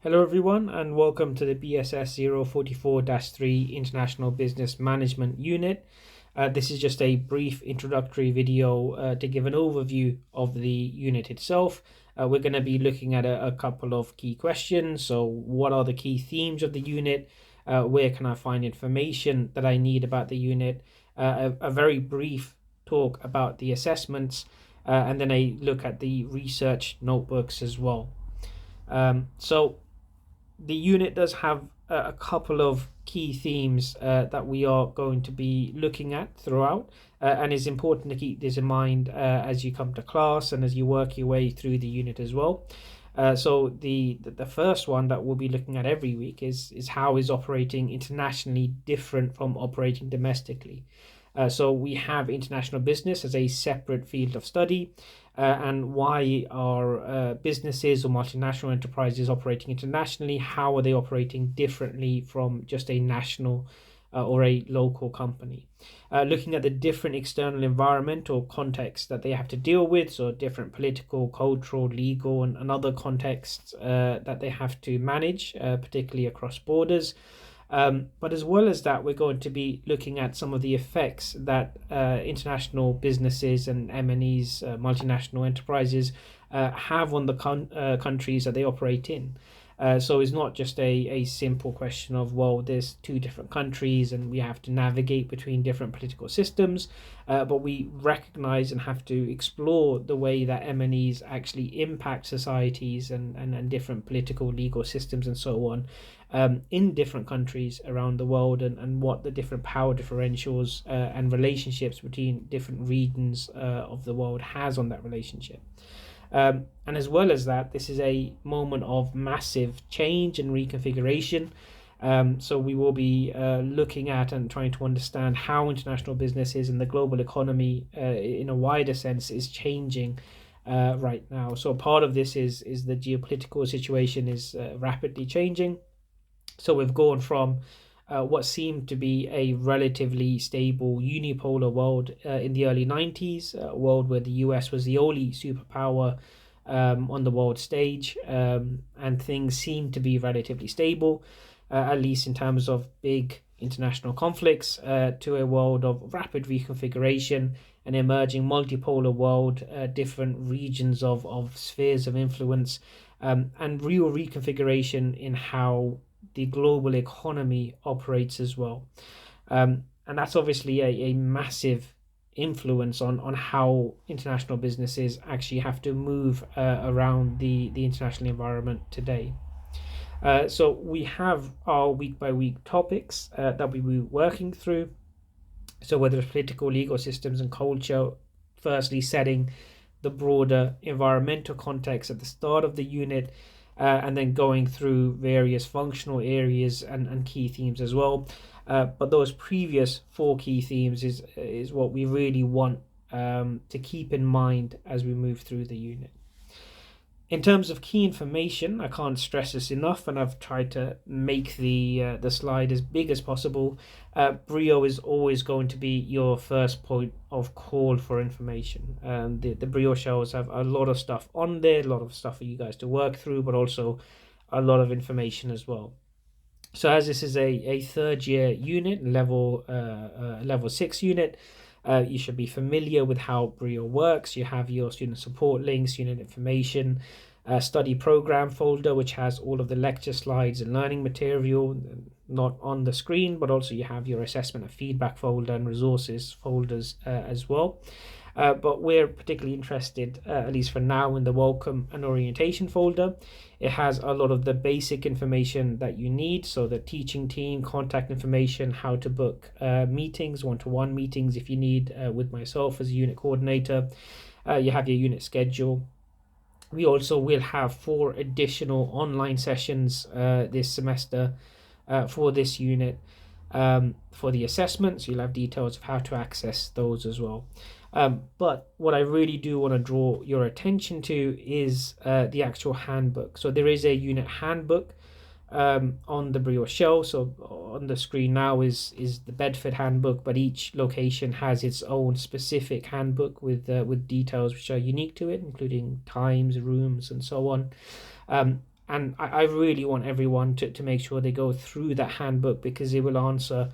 Hello everyone and welcome to the BSS044-3 International Business Management Unit. This is just a brief introductory video to give an overview of the unit itself. We're going to be looking at a couple of key questions. So what are the key themes of the unit? Where can I find information that I need about the unit? A very brief talk about the assessments, and then a look at the research notebooks as well. So the unit does have a couple of key themes that we are going to be looking at throughout, and it's important to keep this in mind as you come to class and as you work your way through the unit as well. So the first one that we'll be looking at every week is how is operating internationally different from operating domestically. So we have international business as a separate field of study, and why are businesses or multinational enterprises operating internationally? How are they operating differently from just a national or a local company? Looking at the different external environment or context that they have to deal with, so different political, cultural, legal, and other contexts that they have to manage, particularly across borders. But as well as that, we're going to be looking at some of the effects that international businesses and MNEs, multinational enterprises, have on the countries that they operate in. So it's not just a simple question of, well, there's two different countries and we have to navigate between different political systems, but we recognize and have to explore the way that MNEs actually impact societies and different political, legal systems and so on, in different countries around the world, and what the different power differentials and relationships between different regions of the world has on that relationship. And as well as that, this is a moment of massive change and reconfiguration. So we will be looking at and trying to understand how international businesses and the global economy in a wider sense is changing right now. So part of this is the geopolitical situation is rapidly changing. So we've gone from what seemed to be a relatively stable unipolar world in the early 90s, a world where the US was the only superpower on the world stage, and things seemed to be relatively stable, at least in terms of big international conflicts, to a world of rapid reconfiguration, an emerging multipolar world, different regions of spheres of influence, and real reconfiguration in how the global economy operates as well. And that's obviously a massive influence on how international businesses actually have to move around the international environment today. So we have our week by week topics that we will be working through. So whether it's political, legal systems and culture, firstly setting the broader environmental context at the start of the unit, and then going through various functional areas and key themes as well. But those previous four key themes is what we really want to keep in mind as we move through the unit. In terms of key information, I can't stress this enough, and I've tried to make the slide as big as possible. Brio is always going to be your first point of call for information. The Brio shells have a lot of stuff on there, a lot of stuff for you guys to work through, but also a lot of information as well. So as this is a third year unit, level 6 unit, you should be familiar with how Brio works. You have your student support links, unit information, study program folder, which has all of the lecture slides and learning material, not on the screen, but also you have your assessment and feedback folder and resources folders as well. But we're particularly interested, at least for now, in the welcome and orientation folder. It has a lot of the basic information that you need, so the teaching team, contact information, how to book meetings, one-to-one meetings if you need, with myself as a unit coordinator. You have your unit schedule. We also will have 4 additional online sessions this semester for this unit, for the assessments. You'll have details of how to access those as well. But what I really do want to draw your attention to is the actual handbook. So there is a unit handbook on the Brio shell. So on the screen now is the Bedford handbook, but each location has its own specific handbook with details which are unique to it, including times, rooms, and so on. And I really want everyone to make sure they go through that handbook, because it will answer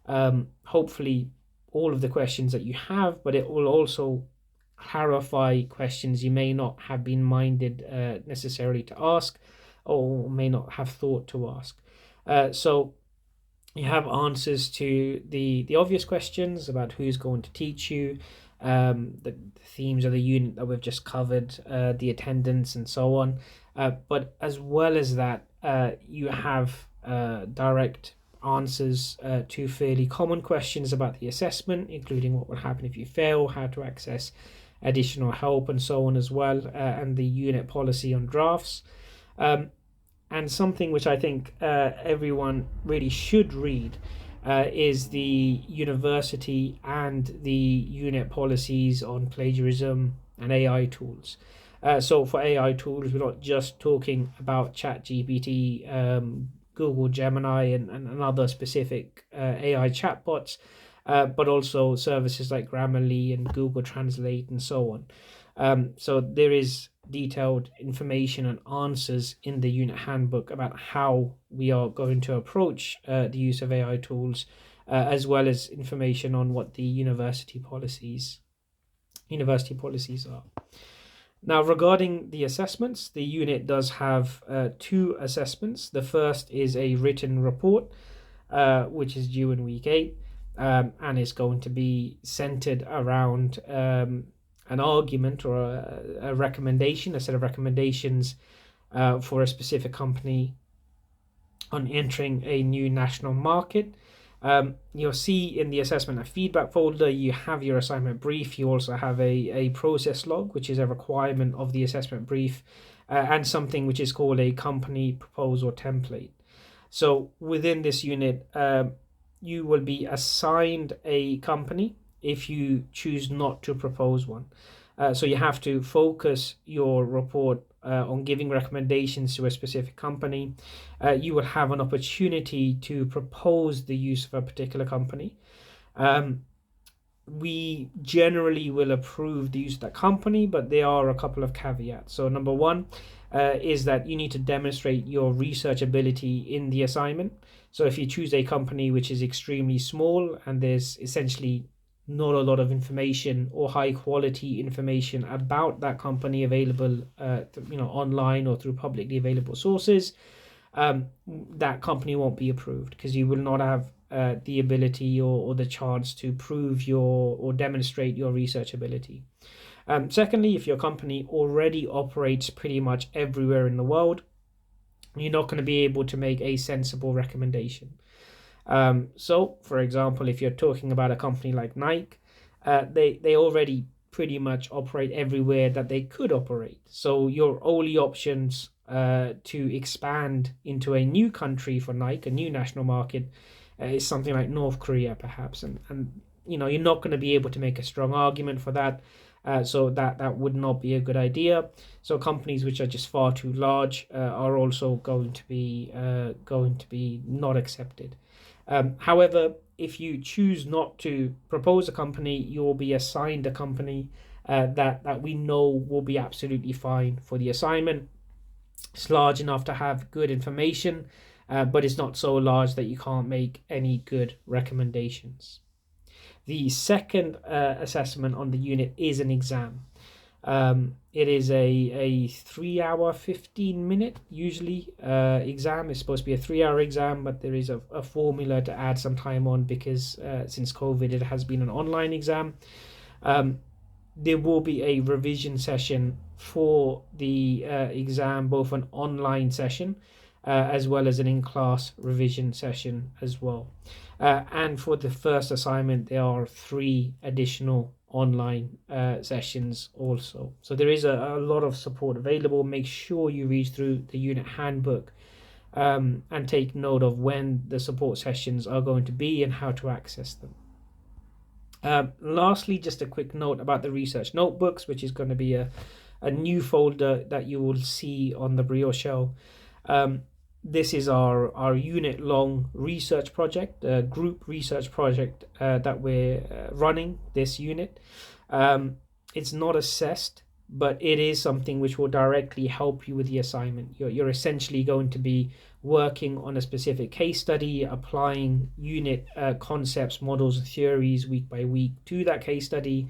hopefully all of the questions that you have, but it will also clarify questions you may not have been minded necessarily to ask, or may not have thought to ask. So you have answers to the obvious questions about who's going to teach you, the themes of the unit that we've just covered, the attendance and so on. But as well as that, you have direct answers to fairly common questions about the assessment, including what will happen if you fail, how to access additional help, and so on as well, and the unit policy on drafts. And something which I think everyone really should read is the university and the unit policies on plagiarism and AI tools. So for AI tools, we're not just talking about ChatGPT, Google Gemini, and other specific AI chatbots, but also services like Grammarly and Google Translate and so on. So there is detailed information and answers in the unit handbook about how we are going to approach the use of AI tools, as well as information on what the university policies are. Now, regarding the assessments, the unit does have two assessments. The first is a written report, which is due in week 8, and is going to be centered around an argument or a recommendation, a set of recommendations for a specific company on entering a new national market. You'll see in the assessment and feedback folder, you have your assignment brief. You also have a process log, which is a requirement of the assessment brief, and something which is called a company proposal template. So within this unit, you will be assigned a company if you choose not to propose one. So you have to focus your report on giving recommendations to a specific company. You will have an opportunity to propose the use of a particular company. We generally will approve the use of that company, but there are a couple of caveats. So number one is that you need to demonstrate your research ability in the assignment. So if you choose a company which is extremely small and there's essentially not a lot of information or high quality information about that company available online or through publicly available sources, that company won't be approved, because you will not have the ability or the chance to prove or demonstrate your research ability. Secondly, if your company already operates pretty much everywhere in the world, you're not going to be able to make a sensible recommendation. So, for example, if you're talking about a company like Nike, they already pretty much operate everywhere that they could operate. So your only options to expand into a new country for Nike, a new national market, is something like North Korea, perhaps. And you're not going to be able to make a strong argument for that. So that would not be a good idea. So companies which are just far too large are also going to be not accepted. However, if you choose not to propose a company, you will be assigned a company that we know will be absolutely fine for the assignment. It's large enough to have good information, but it's not so large that you can't make any good recommendations. The second assessment on the unit is an exam. It is a 3 hour 15-minute usually exam. It's supposed to be a 3 hour exam, but there is a formula to add some time on, because since COVID it has been an online exam. There will be a revision session for the exam, both an online session as well as an in-class revision session as well. And for the first assignment, there are 3 additional online sessions also. So there is a lot of support available. Make sure you read through the unit handbook and take note of when the support sessions are going to be and how to access them. Lastly, just a quick note about the research notebooks, which is going to be a new folder that you will see on the Brio Shell. This is our unit-long research project, group research project that we're running this unit. It's not assessed but it is something which will directly help you with the assignment. You're essentially going to be working on a specific case study, applying unit concepts, models, and theories week by week to that case study,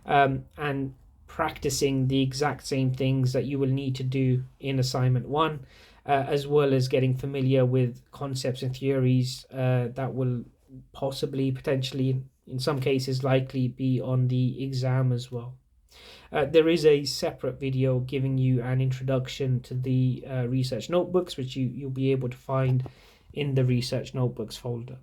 and practicing the exact same things that you will need to do in assignment one, as well as getting familiar with concepts and theories that will possibly, potentially, in some cases, likely be on the exam as well. There is a separate video giving you an introduction to the research notebooks, which you'll be able to find in the research notebooks folder.